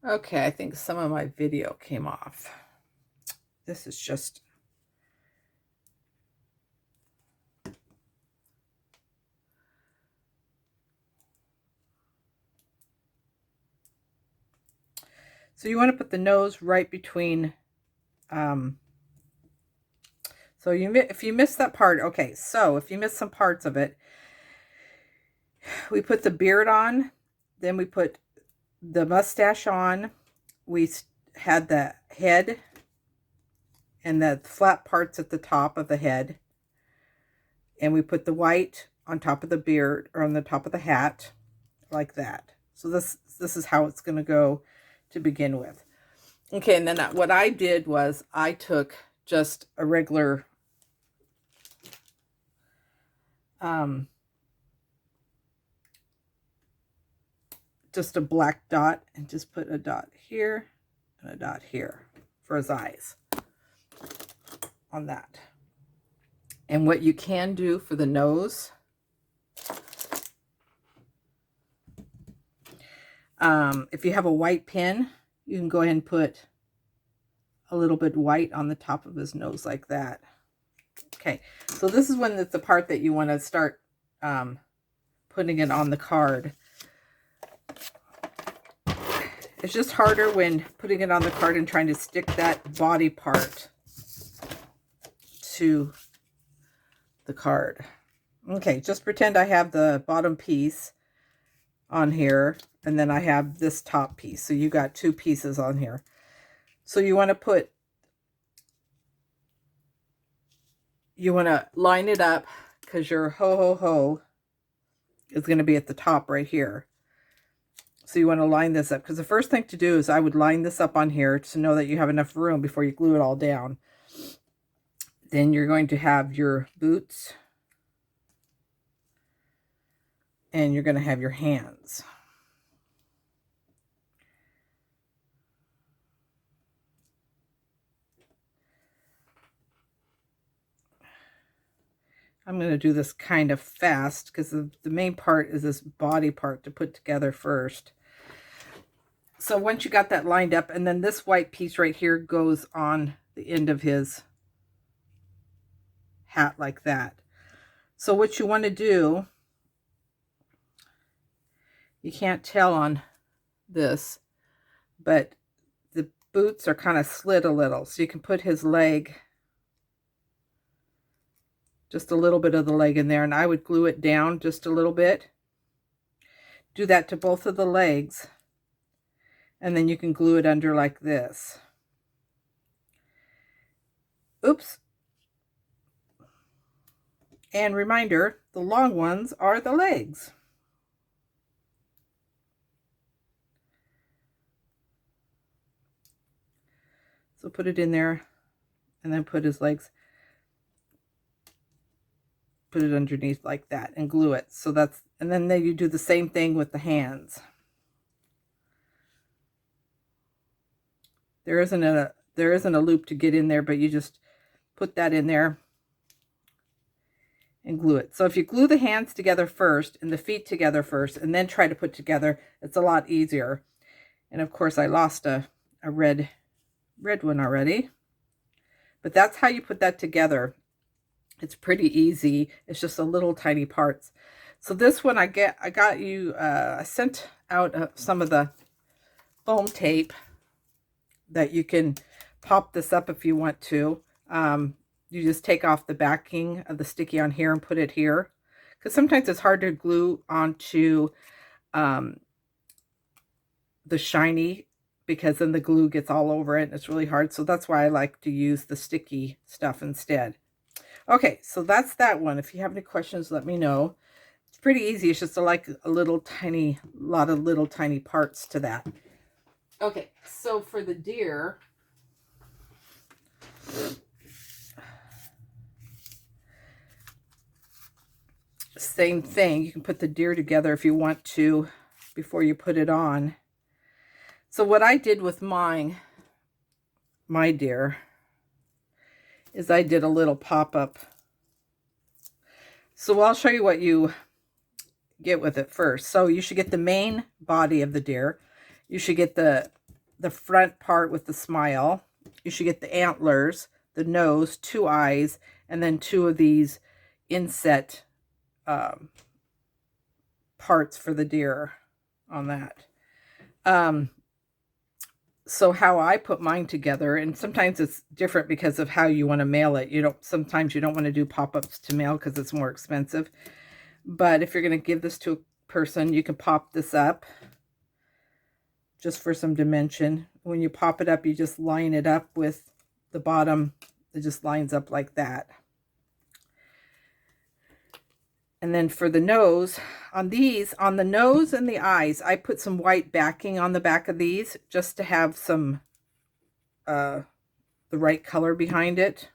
Okay, I think some of my video came off. This is just... So you want to put the nose right between, so if you miss that part, okay, so if you miss some parts of it, we put the beard on, then we put the mustache on, we had the head and the flat parts at the top of the head, and we put the white on top of the beard, or on the top of the hat, like that. So this is how it's going to go to begin with. Okay, and then what I did was I took just a regular just a black dot, and just put a dot here and a dot here for his eyes on that. And what you can do for the nose, if you have a white pen, you can go ahead and put a little bit white on the top of his nose like that. Okay, so this is when it's the part that you want to start putting it on the card. It's just harder when putting it on the card and trying to stick that body part to the card. Okay, just pretend I have the bottom piece on here, and then I have this top piece. So you got two pieces on here. So you want to line it up, because your ho ho ho is going to be at the top right here. So you want to line this up, because the first thing to do is I would line this up on here to know that you have enough room before you glue it all down. Then you're going to have your boots, and you're going to have your hands. I'm going to do this kind of fast because the main part is this body part to put together first. So once you got that lined up, and then this white piece right here goes on the end of his hat like that. So what you want to do, you can't tell on this, but the boots are kind of slid a little. So you can put his leg, just a little bit of the leg in there, and I would glue it down just a little bit. Do that to both of the legs, and then you can glue it under like this. Oops. And reminder, the long ones are the legs. So put it in there, and then put his legs, put it underneath like that, and glue it. So that's, and then you do the same thing with the hands. There isn't a loop to get in there, but you just put that in there and glue it. So if you glue the hands together first and the feet together first, and then try to put together, it's a lot easier. And of course I lost a red one already, but that's how you put that together. It's pretty easy. It's just a little tiny parts. So this one I sent out some of the foam tape that you can pop this up if you want to. You just take off the backing of the sticky on here and put it here, because sometimes it's hard to glue onto the shiny, because then the glue gets all over it and it's really hard. So that's why I like to use the sticky stuff instead. Okay, so that's that one. If you have any questions, let me know. It's pretty easy. It's just like a lot of little tiny parts to that. Okay, so for the deer, same thing. You can put the deer together if you want to before you put it on. So what I did with my deer is I did a little pop-up. So I'll show you what you get with it first. So you should get the main body of the deer. You should get the the front part with the smile. You should get the antlers, the nose, 2 eyes, and then 2 of these inset parts for the deer on that. So how I put mine together, and sometimes it's different because of how you want to mail it. Sometimes you don't want to do pop-ups to mail because it's more expensive. But if you're going to give this to a person, you can pop this up just for some dimension. When you pop it up, you just line it up with the bottom. It just lines up like that. And then for the nose, on the nose and the eyes, I put some white backing on the back of these just to have some, the right color behind it.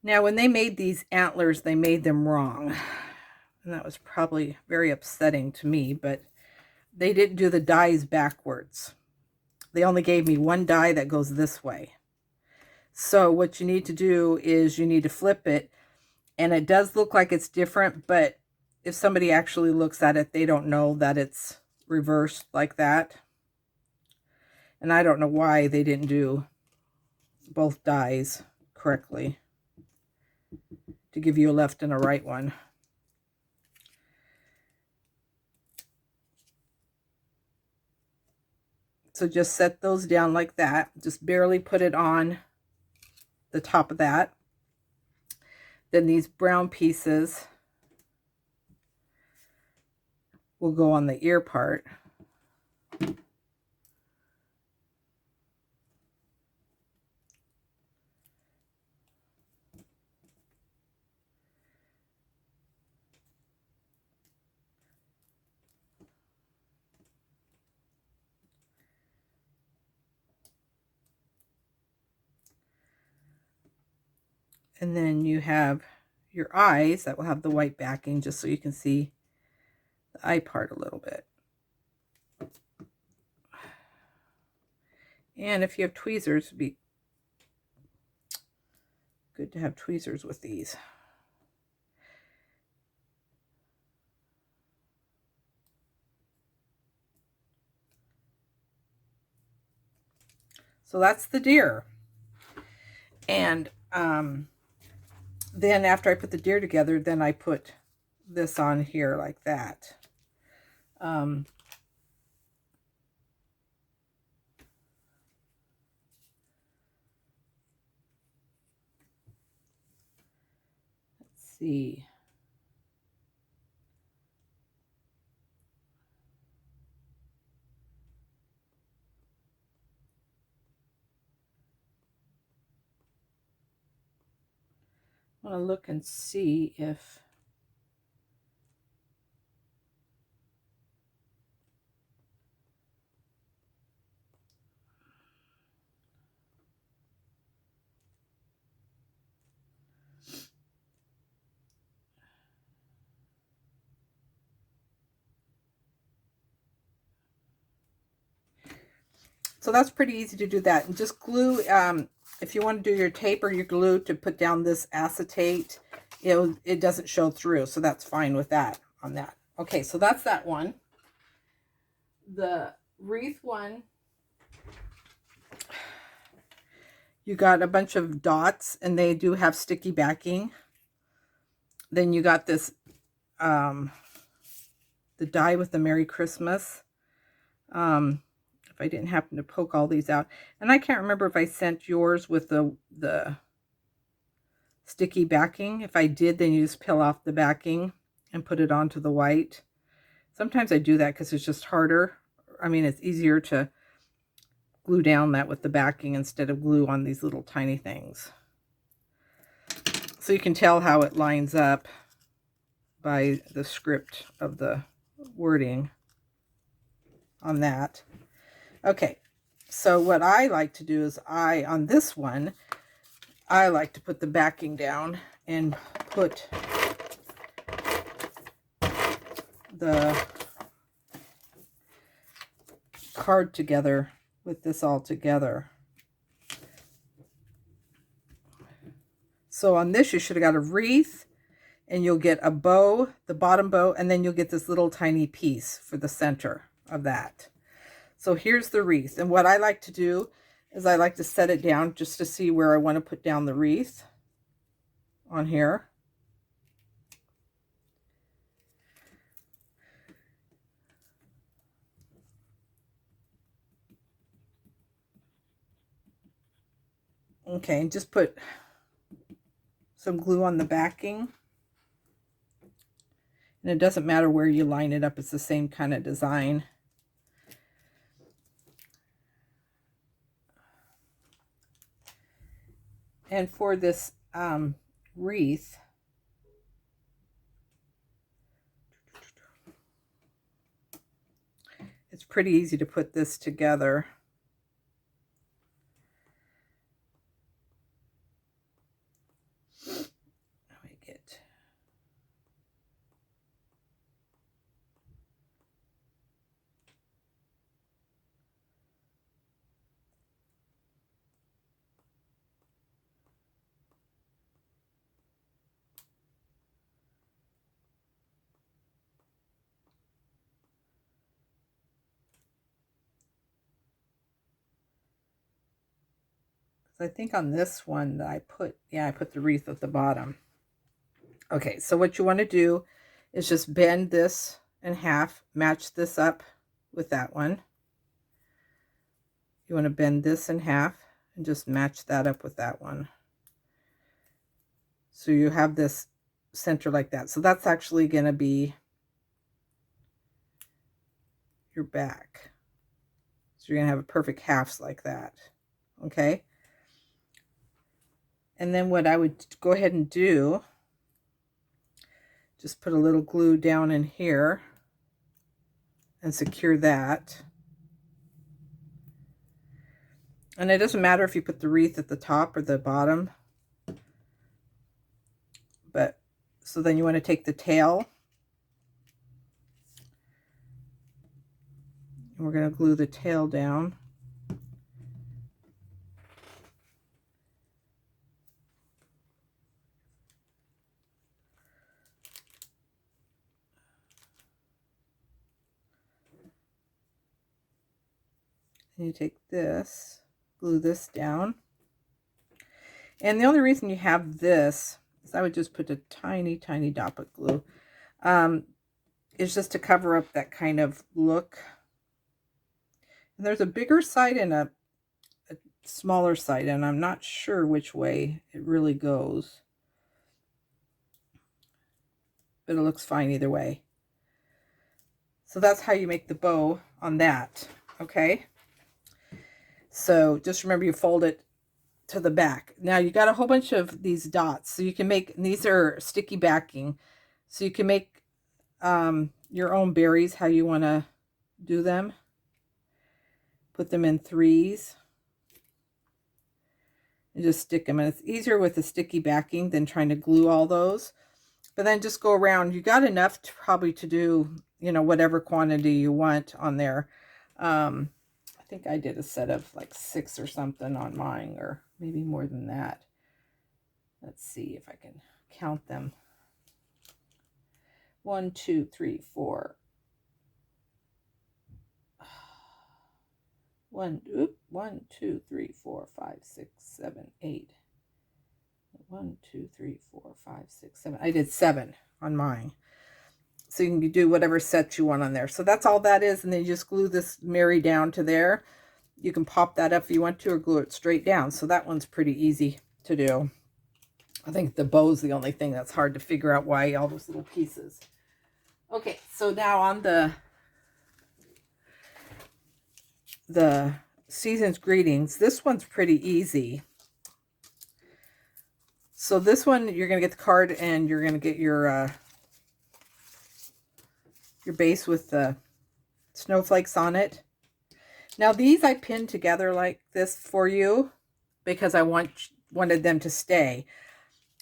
Now, when they made these antlers, they made them wrong. And that was probably very upsetting to me, but they didn't do the dies backwards. They only gave me one die that goes this way. So what you need to do is you need to flip it, and it does look like it's different, but if somebody actually looks at it, they don't know that it's reversed like that. And I don't know why they didn't do both dies correctly to give you a left and a right one. So just set those down like that. Just barely put it on the top of that. Then these brown pieces will go on the ear part. Let's And then you have your eyes that will have the white backing, just so you can see the eye part a little bit. And if you have tweezers, it'd be good to have tweezers with these. So that's the deer. And then after I put the deer together, then I put this on here like that. Let's see. I want to look and see if so that's pretty easy to do that. And just glue, if you want to do your tape or your glue to put down this acetate, it doesn't show through. So that's fine with that on that. Okay, so that's that one. The wreath one, you got a bunch of dots and they do have sticky backing. Then you got this, the die with the Merry Christmas. If I didn't happen to poke all these out. And I can't remember if I sent yours with the sticky backing. If I did, then you just peel off the backing and put it onto the white. Sometimes I do that because it's just harder. I mean, it's easier to glue down that with the backing instead of glue on these little tiny things. So you can tell how it lines up by the script of the wording on that. Okay, so what I like to do is on this one, I like to put the backing down and put the card together with this all together. So on this, you should have got a wreath and you'll get a bow, the bottom bow, and then you'll get this little tiny piece for the center of that. So here's the wreath. And what I like to do is I like to set it down just to see where I want to put down the wreath on here. Okay, and just put some glue on the backing. And it doesn't matter where you line it up, it's the same kind of design. And for this wreath, it's pretty easy to put this together. I think on this one that I put the wreath at the bottom. Okay, so what you want to do is just bend this in half, match this up with that one. You want to bend this in half and just match that up with that one. So you have this center like that. So that's actually going to be your back. So you're going to have a perfect halves like that. Okay. And then what I would go ahead and do, just put a little glue down in here and secure that. And it doesn't matter if you put the wreath at the top or the bottom. But so then you want to take the tail. And we're going to glue the tail down. And you take this, glue this down. And the only reason you have this is I would just put a tiny, tiny dot of glue. It's just to cover up that kind of look. And there's a bigger side and a smaller side, and I'm not sure which way it really goes. But it looks fine either way. So that's how you make the bow on that, okay? So just remember you fold it to the back. Now you got a whole bunch of these dots, so you can make, these are sticky backing, so you can make your own berries how you want to do them. Put them in threes and just stick them. And it's easier with the sticky backing than trying to glue all those. But then just go around. You got enough to probably to do, you know, whatever quantity you want on there. I think I did a set of like 6 or something on mine, or maybe more than that. Let's see if I can count them. 1, 2, 3, 4. 1, 2, 3, 4, 5, 6, 7, 8. 1, 2, 3, 4, 5, 6, 7. I did 7 on mine. So you can do whatever set you want on there. So that's all that is. And then you just glue this Mary down to there. You can pop that up if you want to, or glue it straight down. So that one's pretty easy to do. I think the bow's the only thing that's hard to figure out, why all those little pieces. Okay, so now on the season's greetings, this one's pretty easy. So this one, you're going to get the card and you're going to get your base with the snowflakes on it. Now these I pinned together like this for you because I wanted them to stay.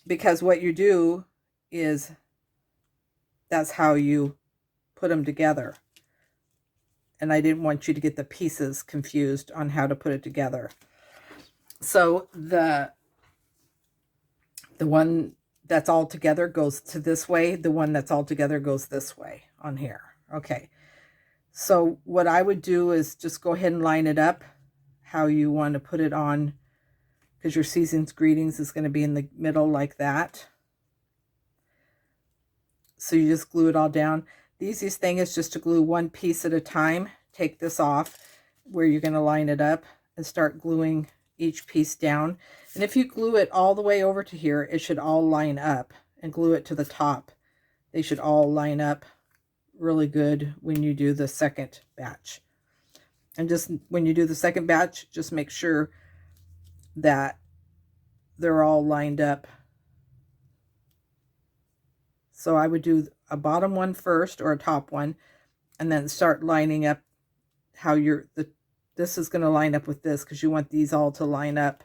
Because what you do is that's how you put them together. And I didn't want you to get the pieces confused on how to put it together. So the one that's all together goes to this way. The one that's all together goes this way on here. Okay. So what I would do is just go ahead and line it up how you want to put it on, because your season's greetings is going to be in the middle like that. So you just glue it all down. The easiest thing is just to glue one piece at a time. Take this off where you're going to line it up and start gluing each piece down. And if you glue it all the way over to here, it should all line up, and glue it to the top. They should all line up really good when you do the second batch. And just when you do the second batch, just make sure that they're all lined up. So I would do a bottom one first, or a top one, and then start lining up how this is going to line up with this, because you want these all to line up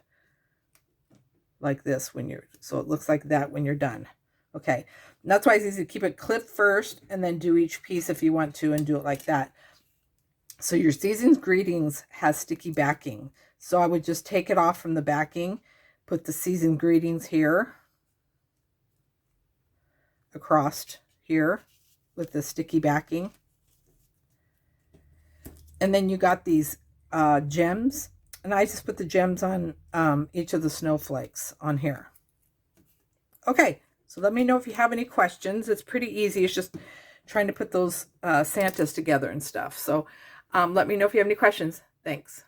like this so it looks like that when you're done. Okay, and that's why it's easy to keep it clipped first and then do each piece if you want to, and do it like that. So your season's greetings has sticky backing. So I would just take it off from the backing, put the season greetings here across here with the sticky backing. And then you got these gems, and I just put the gems on each of the snowflakes on here. Okay, so let me know if you have any questions. It's pretty easy. It's just trying to put those Santas together and stuff. So let me know if you have any questions. Thanks.